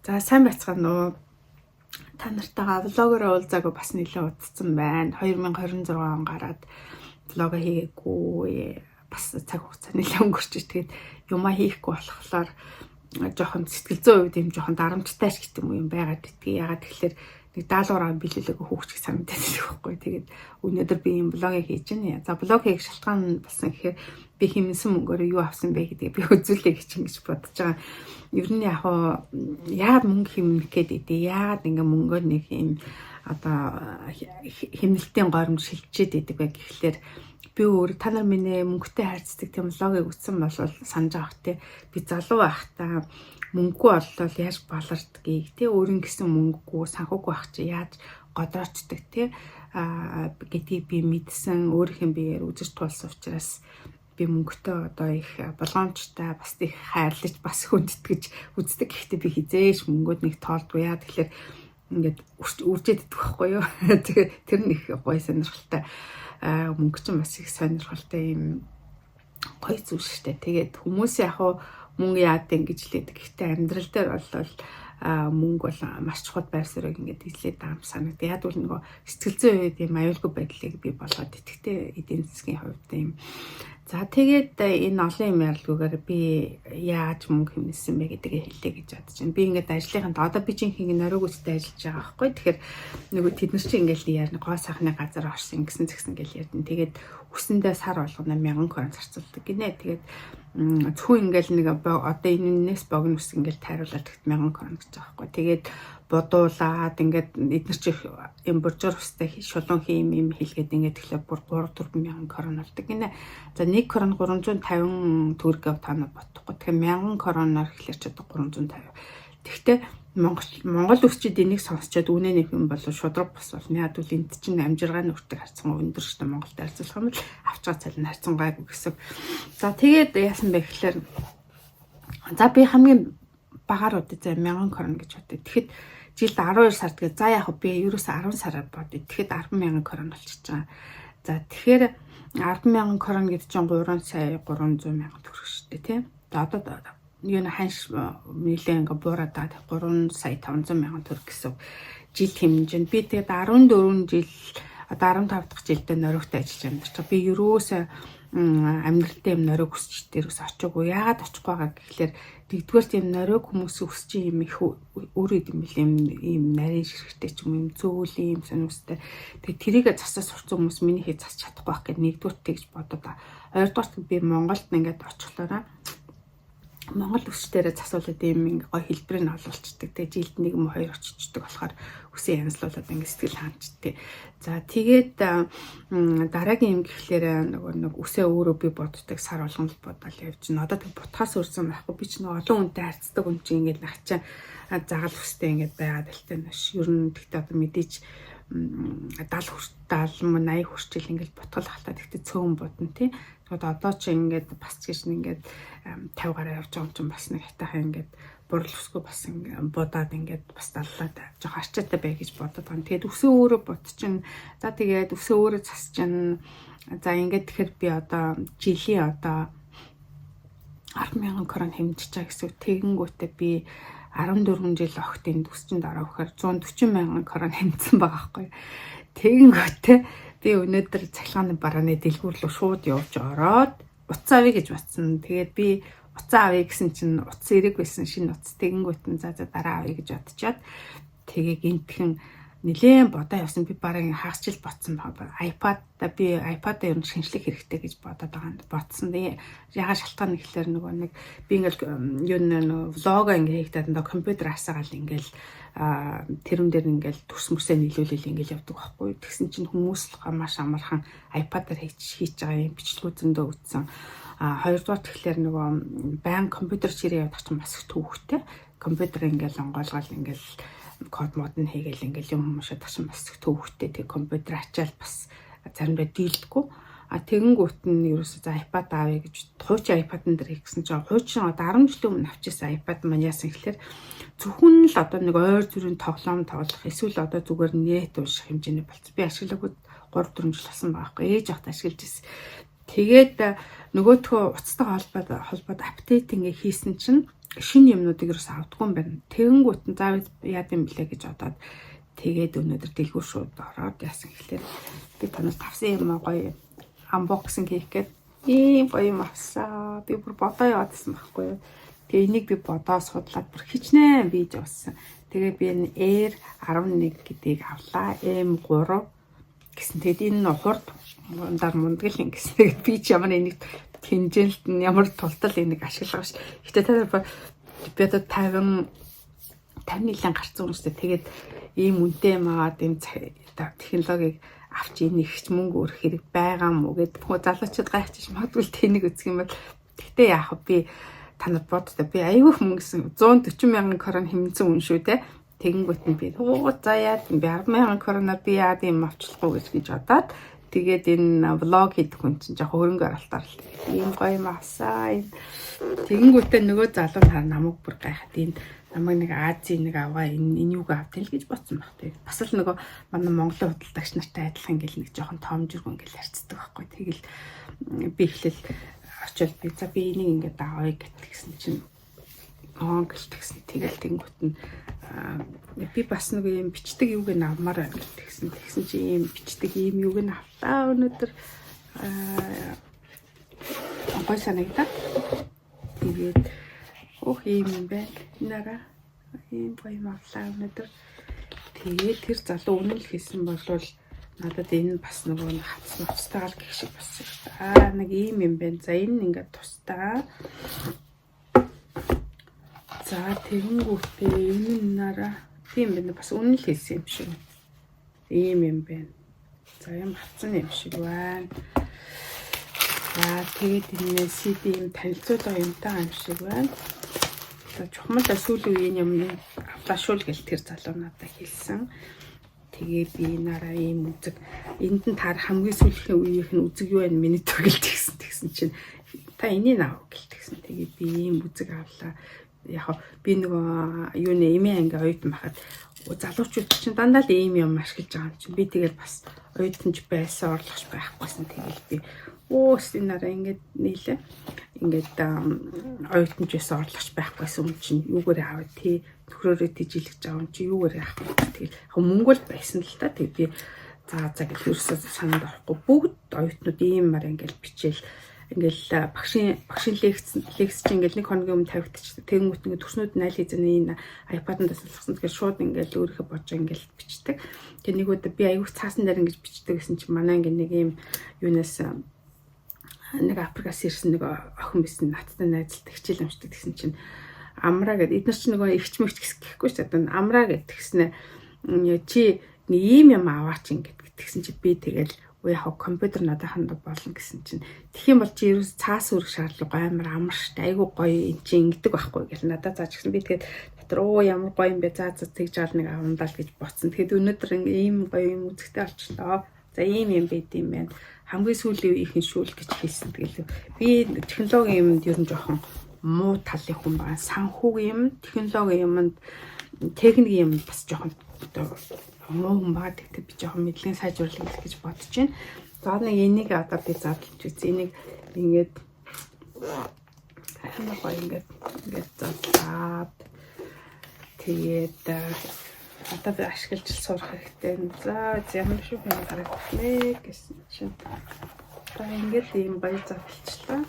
За сайн байцгаана уу. Та нартайгаа влогоор уулзаагүй бас нэлээд удсан байна. 2026 он гараад влог хийгээгүй. Бас цаг хугацаа нэлээд өнгөрч. Тэгээд юмаа хийхгүй болохоор жоохон сэтгэл зүйн үед юм жоохон дарамттай ч гэдэг юм байгаад идтгий. Ягаад тэгэхээр нэг 70 билүүлээгүй хүүхч санагдаад байгаа байхгүй. Тэгээд өнөөдөр би юм влогийг хийж байна. За влог хийх шалтгаан болсон гэхээр би хэмнсэн мөнгөөр юу авсан бэ гэдгийг би үзүүлэх гэж бодож байгаа. Ер нь яагаад мөнгө хэмнэх гээд идэв? Яагаад ингээ мөнгөөр нэг юм одоо хэмнэлтийн горимж шилжчихэд идэг вэ гэхлээр би өөр та нар миний мөнгөтэй хайрцдаг тийм влогийг үзсэн бол санаж авах те би залуу байхдаа мөнгөгүй боллоо яаж балардгийг те өөрийн гэсэн мөнгөгүй санхүүгүй байх чи яаж годроочдаг те гэдгийг би мэдсэн өөрийнхөө биеэр үзэж тулсан учраас би мөнгөтэй одоо их болгоомжтой бас их хайрлаж бас хүндэтгэж үздэг. Гэхдээ би хизээш мөнгөд нэг тоолдгүй яа тэгэхээр ингээд үржээд идэх байхгүй юу. Тэгээ тэр нэг гоё сонирхолтой мөнгө чинь бас их сонирхолтой юм гоё зүйл шүү дээ. Тэгээд хүмүүс мөнгө яад ингэж лээдэг. Гэхдээ амьдрал дээр бол мөнгө бол маш чухал байр суурийг ингээд хэлээд байгаа юм санагдав. Яг бол нөгөө сэтгэл зүйн үед юм аюулгүй байдлыг би болгоод итгэвтэй эдийн засгийн хувьд юм. За тэгээд энэ олон юм ярилгүйгээр би яаж мөнгө хэмнэсэн бэ гэдгийг хэллээ гэж бодож байна. Би ингээд ажлынханд одоо би чинь нөрөг үстэй ажиллаж байгаа байхгүй. Тэгэхээр нөгөө тэд нар чинь ингээд яарна гоо сайхны газар орсон гэсэн ингээл ярьдэн. Тэгээд өсөндөө сар болгоно 1000 крон зарцуулдаг гинэ. Тэгээд зөвхөн ингээл нэг одоо энэс богино ус ингээл тайруулаад тэгт 1000 крон гэж байгаа байхгүй. Тэгээд бодуулаад ингээд эдгээр чих юм боржор устай шулуун хийм юм хэлгээд ингээд тэгэхээр бүр 3-4 крон болдог гинэ. За 1 крон 350 төгрөг та нар бодохгүй. Тэгэхээр 1000 кроноор эхлэж чаддаг 350. Тэгэхдээ Монгол өсчид энийг сонсчод үнэ нэг юм бол шудраг бас болно. Яг үл энд чинь амжиргааны үртэг харьцангуй өндөр шүү дээ. Монголд харьцуулах юм бол авч байгаа цалин харьцангуйг гэсэн. За тэгээд яасан бэ гэхээр за би хамгийн багаар удаа за 1000 крон гэж бодъё. Тэгэхэд жилд 12 сар тэгээд за яг би ерөөсө 10 сараар бодъё. Тэгэхэд 100000 крон болчихж байгаа. За тэгэхээр 100000 крон гэдэг чинь 3 сая 300 мянган төгрөг шүү дээ тийм. Одоо юу н ханш нэлээ ингээ буураад байгаа 3 сая 500 мянган төгрөг гэсэн жил хэмжээнд би тэгээд 14 жил одоо 15 дахь жилдээ нөрөгтэй ажиллаж амьдарч байгаа. Би ерөөсөө амьдралтай юм нөрөг өсч дээрээс очиагүй. Яагаад очихгүй байгаа гэхэлэр тэгдүгээр тийм нөрөг хүмүүс өсч юм их өөрөө юм бил юм нарийн ширхтэй ч юм зөөл юм сонирхолтой. Тэгээд тэрийгэ засаас сурцсан хүмүүс миний хий засч чадахгүй байх гэдэг нэгдүгээр тэгж бодоод байгаа. Хоёрдугаар би Монголд ингээд очихлоораа Монгол өсчдэрээ засуулаад юм гоё хэлбэрийг олуулцдаг. Тэгээ жилд нэг юм хоёр очичдаг болохоор үсээ янзлуулаад ингээд сэтгэл хаанчдаг. За тэгээд дараагийн юм гэхлээр нэг үсээ өөрөө би боддог сар болгоно л бодоод явж байна. Одоо тэг бутгаас өрсөн байхгүй. Би ч нэг олон хүнтэй харьцдаг хүн чинь ингээд нахчаа загал үстэй ингээд байгаад алтай маш ер нь тэгтээ одоо мэдээж 70 80 хүртэл ингээд ботгол халтаа тэгтээ цөөн бодно тий. Тэгээд одоо ч ингээд бас гэж ингээд 50 гараа явж байгаа юм чинь бас нэг хатайхаа ингээд бурал өсгөө бас ингээд будаад ингээд бас даллаад жоох арчаатай бай гэж бодоод байгаа. Тэгээд өсөө өөрөө бодчихно. За тэгээд өсөө өөрөө засчихна. За ингээд тэгэхээр би одоо жилийн одоо 100000 крон хэмжиж байгаа гэсэн. Тэгэнгүүтээ би 14 жил огтын төсчинд ороо гэхээр 140000 крон хэмжсэн байгаа байхгүй. Тэгэнгүүтээ би өнөөдөр цахилгааны барааны дэлгүүр рүү шууд явж ороод утас авъя гэж батсан. Тэгээд би утас авъя гэсэн чинь утас эрэг байсан шинэ утас тэгэнгүүт нь за дараа авъя гэж бодчиход тэгээ гинтхэн нилээн бодоо явсан. Би барыг хаагчил ботсон байгаа. iPad-аа ер нь шинжлэх хэрэгтэй гэж бодоод байгаа. Ботсон. Ягаад шалтгаан гэхэлэр нөгөө нэг би ингээл юу нэг влог ингээ хийхдээ одоо компьютер асаагаал ингээл тэрүүн дээр ингээл төрс мөсөө нийлүүлэл ингээл явдаг байхгүй. Тэгсэн чинь хүмүүс л маш амархан iPad-аар хийж байгаа юм бичлэгүүд зөндөө үтсэн. Хоёрдугаар тэгэхээр нөгөө баян компьютер чирээ явдаг чинь бас төвхтэй. Компьютер ингээл онгойлгол ингээл код мод нь хийгээл ингээл юм хүмүүс шатах чинь бас төвхтэй. Тэг компьютер ачаал бас заримдаа дийлдэхгүй. Тэгэнгүүт нь ерөөсөө за iPad авъя гэж хуучин iPad-ын дээр хийсэн чинь хуучин одоо 10 жилийн өмнө авчихсан iPad маань яасан гэхэлэр зөвхөн л одоо нэг ойр зүрийн тоглоом тоглох эсвэл одоо зүгээр нэт унших хэмжээний болц. Би ашиглаагүй 3-4 жил болсон байхгүй. Ээж ахт ашиглаж ирсэн. Тэгээд нөгөөдхөө уцтайгаа холбоод апдейт ингээ хийсэн чинь шинэ юмнуудыг ерөөс авдаггүй юм байна. Тэгэнгүүт нь заавал яад юм блэ гэж бодоод тэгээд өнөөдөр дэлгүүр шууд ороод яасан гэхлээр би танаас тавсан юм гоё unboxing хийх гээд ийм гоё юм авсан. Би бүр бодоо яваадсан байхгүй юу. Тэгээ энийг би бодоо судлаад бүр хичнээн бийж авсан. Тэгээ би энэ Air 11 гэдгийг авлаа. M3 гэсэн. Тэгээд энэ хурд мундаг юм гэсэн. Тэгээд би ч ямар энийг хэмжээлт нь ямар тултал энийг ашиглах ш. Гэтэ та би одоо 50 нилийн гарцсан үнэстэй. Тэгээд ийм үнэтэй маад энэ технологиг авч энэ ихч мөнгө өрөх хэрэг байгаа мó гэд бүх залуучууд гайхчих магадгүй тэнийг үзэх юм бол тэгтээ яах вэ би танад боддоо би аюух мөнгөсөн 140 мянган крон хэмнсэн үн шүү те тэгэнгүүт нь би заяад би 10,000 кроноор би яад юм авчлахгүй гэж бодоод тэгээд энэ влог хийх хүн чинь яг хөрөнгө оруулалтаар л ийм гоё юм авсаа тэгэнгүүтээ нөгөө залуу нар намайг бүр гайхаад энэ намайг нэг Азийн нэг аваа энэ юуг автын л гэж бодсон баг тийм бас л нөгөө манай Монголын худалдагч нартай адилхан ингээл нэг жоохон тоомжиргүй ингээл харьцдаг байхгүй тэгэл би ихлэл очил би за би энийг ингээд авъя гэтгсэн чинь гэлтгсэн тэгэл тэнгуут нь би бас нэг юм бичдэг юуг нь авмаар байна гэтгсэн чи ийм бичдэг ийм юуг нь авлаа өнөөдөр гой санагдаад тэгээд ох ийм юм байна нара ийм гоё авлаа өнөөдөр тэгээд тэр залуу үнэн л хийсэн болвол надад энэ бас нөгөө хацтайгаал гэх шиг болсон. Нэг ийм юм байна. За энэ ингээд тусдаа. За тэгэнгүүтээ энэ нараа тийм байна. Бас үнэн л хийсэн юм шиг. Ийм юм байна. За юм хацсан юм шиг байна. За тэгээд энэ CD юм танилцуулга юмтай юм шиг байна. За чухмал сүүлийн үеийн юм авлаашуул гэл тэр залуу надад хэлсэн. Тэгээ би нараа ийм үзэг энд нь таар хамгийн сүүлийн үеийнх нь үзэг юу байна миний төгөлт тэгсэн чинь та энийг аав гэлтгсэн. Тэгээ би ийм үзэг авлаа. Яг би нөгөө юу нэ эмээ анги оюутан байхад залуучууд чинь дандаа л ийм юм ашиглаж байгаа юм чинь би тэгэл бас оюутанч байсан орлогч байхгүйсэн тэгэл би өөс энэ нараа ингээд нийлээ ингээд оюутанч байсан орлогч байхгүйсэн юм чинь юугаар аваад тий төхрөөрөө тижилж байгаа юм чи юугаар яах вэ тэгэл мөнгө л байсан л та тэг би за гэж ерөөсөө санаад орохгүй бүгд оюутнууд иймар ингээд бичээл ингээл багшийн лекц чинь ингээл нэг хоногийн өмнө тавигдчих. Тэнгүүт ингээд төрснүүд нь аль хэзээ энэ iPad-д тасалсан. Тэгэхээр шууд ингээл өөрийнхөө бодож ингээл бичдэг. Тэгээ нэг удаа би аягүй цаасан дээр ингэж бичдэг гэсэн чинь манай ингээд нэг юм юунаас нэг Африкаас ирсэн нэг охин байсан надтай найзалт хичээл амждаг гэсэн чинь амраа гэдэг эдгээр чинь нөгөө ихч мэгч гэхгүй шүү дээ. Амраа гэдгснэ чи нэг ийм юм аваач ингээд гэтгсэн чи би тэгэл яг компьютер надад хандах болно гэсэн чинь тэгэх юм бол чи ерөөс цаас өрөх шаардлага амар амарштай айгу гоё эн чи ингэдэг байхгүй гэл надад зааж гисэн би тэгээд дотор ямар гоё юм бэ за тэгж гал нэг авандаа л гэж боцсон. Тэгэхэд өнөөдөр ийм гоё юм үзэгтэй болчихлоо. За ийм юм байд юм байна. Хамгийн сүүлийн үеийнхэн шүүл гэж хэлсэн. Тэгэл би технологийн юмд ер нь жоохон муу талын хүн байна. Санхүүгийн юм, технологийн юмд техникийн юм бас жоохон муу юм байгаа. Тэгтээ би жоохон мэдлэгийн сайжруулах гэж бодож байна. За нэг энийг одоо би задлж үзье. Энийг ингээд хамаа гоё ингээд задлаад тэгээд одоо би ашиглаж сурах хэрэгтэй. За ямар шиг юм харагдах нэ гэсэн чинь одоо ингээд ийм гоё задлчлаа.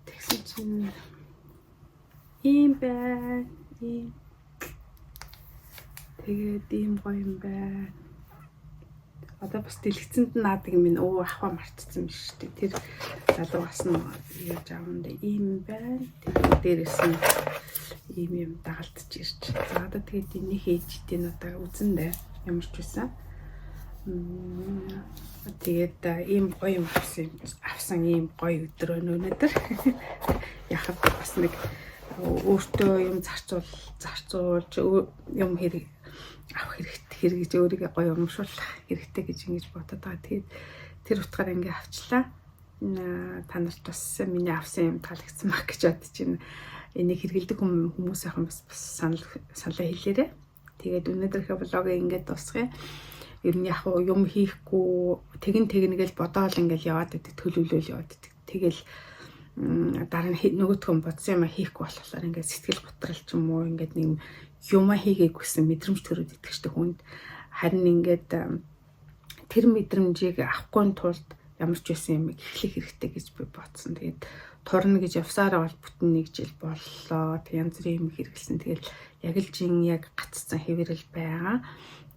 Тэгсэн чинь ийм байна. Тэгээд ийм гоё юм байна. Одоо бас дэлгэцэнд наадаг минь ахва мартсан биш үү. Тэр залуу бас нь яаж аавн дэ ийм байна. Тэгээд дээрээс нь ийм юм дагалдж ирч. За одоо тэгээд энийг хийж идэх нь одоо үзэндээ ямар ч байсан. Тэгээд ийм гоё юм авсан ийм гоё өдөр өнөөдөр. Яхад бас нэг өөртөө юм зарцуулж юм хэрэг авах хэрэгтэй өөрийгөө гоё урамшуулах хэрэгтэй гэж ингэж бодоод байгаа. Тэгээд тэр утгаар ингээ авчлаа. Та нарт бас миний авсан юм таалагдсан баг гэж бодож байна. Энийг хэрэгэлдэг хүмүүсийнхэн бас саналаа хэлээрэй. Тэгээд өнөөдрийнхээ влогийг ингээд дуусгая. Ер нь яг юм хийхгүй тэгнгээл бодоол ингээл яваад идэг төлөвлөл яваад идэг. тэгэл дараа нь нөгөөдхөн бодсон юм хийхгүй болохоор ингээд сэтгэл готрол ч юм уу ингээд нэг юма хийгээгүйсэн мэдрэмж төрөд итгэжтэй хүнд харин ингээд тэр мэдрэмжийг авахгүй тулд ямар ч байсан юм эхлэх хэрэгтэй гэж би бодсон. Тэгээд турна гэж явсараа бол бүтэн 1 жил боллоо. Тэг янз бүрийн юм хэрэгэлсэн. Тэгэл яг л жин яг гаццсан хэвэрэл байгаа.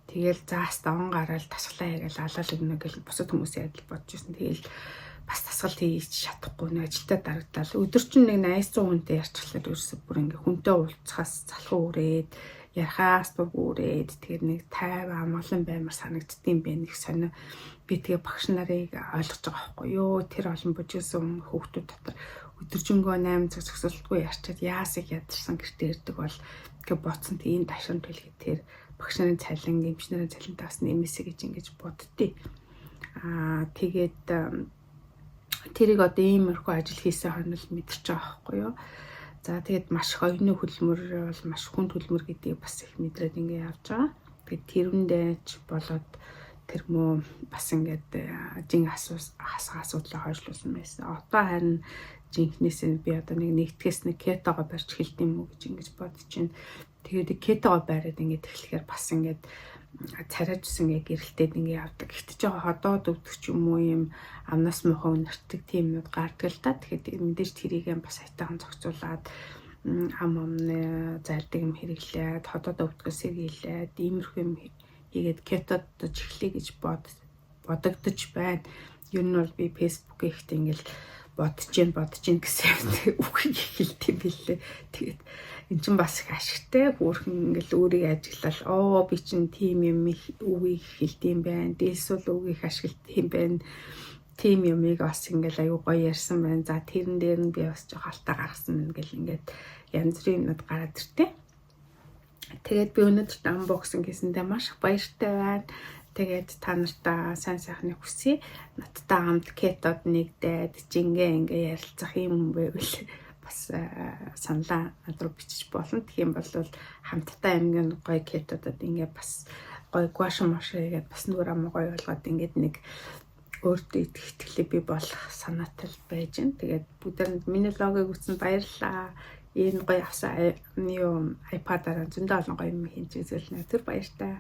Тэгэл заас даван гараал тасглаа ягаал алаал өгнө гэж бусад хүмүүсийн адил бодож байсан. Тэгэл бас тасгалт хийж чадахгүй нэг ажилдаа дарагдлаа. Өдөр чинь нэг 800 хүнтэй ярьчихлаа ерөөсөө бүр ингээ хүнтэй уулзахаас залхуу үрээд ярахаас бүгүрээд тэгээд нэг тайв амгалан баймар санагддсан бэ нэг сонио би тэгээ багш нарыг ойлгож байгаа байхгүй юу тэр олон бужигсан хүүхдүүд дотор өдөржингөө 8 цаг зогсолтгүй ярьчаад яасыг ядарсан гэртээ ирдэг бол тэгээ бодсон тийм ташин төлгөө тэр багш нарын цалин эмч нарын цалинтай бас нэмээсэ гэж ингэж боддتي тэгээд тэрийг одоо иймэрхүү ажил хийсэн хонол мэдэрч байгаа байхгүй юу. За тэгээд маш их оюуны хөдөлмөр бол маш хүнд хөдөлмөр гэдгийг бас их мэдрээд ингэ явж байгаа. Тэгээд тэрэндээч болоод тэр мөө бас ингээд жин асуудлаа хойшлуулсан байсан. Одоо харин жинхнээсээ би одоо нэгтгэс нэг кетогоо барьж хэлт юм уу гэж ингэж бодож байна. Тэгээд кетогоо бариад ингээд эхлэхээр бас ингээд царайжсэн ингээ гэрэлтээд ингээ явдаг. Гэтэж байгаа ходоод өвдөх ч юм уу юм амнаас мохоо нэртэг тиймнүүд гардаг л да. Тэгэхээр мэдээж тэрийг бас айтайхан зохицуулаад амны зайлдаг юм хэрэглээд ходоод өвдгөөс сэргийлээд иймэрхүү юм хийгээд кетод чихлээ гэж бодогдож байна. Ер нь бол би фэйсбүүк ихтэй ингээл бодож гин гэсэн үгийг хэлт юм билээ. Тэгээд эн чинь бас их ашигтай хөөрхөн ингээл өөрийг ажиглал би чинь тийм юм үгийг хэлт юм байна. Дээлсүүл үгийг ашиглт юм байна. Тийм юмыг бас ингээл аюу гоё ярьсан байна. За тэрэн дээр нь би бас жоо халтаа гаргасан ингээл ингээд янз бүрийн юмнууд гараад иртээ. Тэгээд би өнөөдөр unboxing хийсэндээ маш их баяртай байна. Тэгээд та нартаа сайн сайхны хүсье. Надтай хамт кетод нэгдээд жингээ ингээ ярилцах юм байвал бас саналаа над руу бичиж болно. Тэгэх юм бол хамтдаа ингээ гоё кетодод ингээ бас гоё гуашин машигээд бас нүр ам гоё болгоод ингээд нэг өөртөө итгэлээ би болох санаатай байж гэн. Тэгээд бүгдээр миний логог үзсэн баярлалаа. Энэ гоё авсан iPad-аараа зөндөө олон гоё юм хийж үзүүлнэ. Тэр баяртай.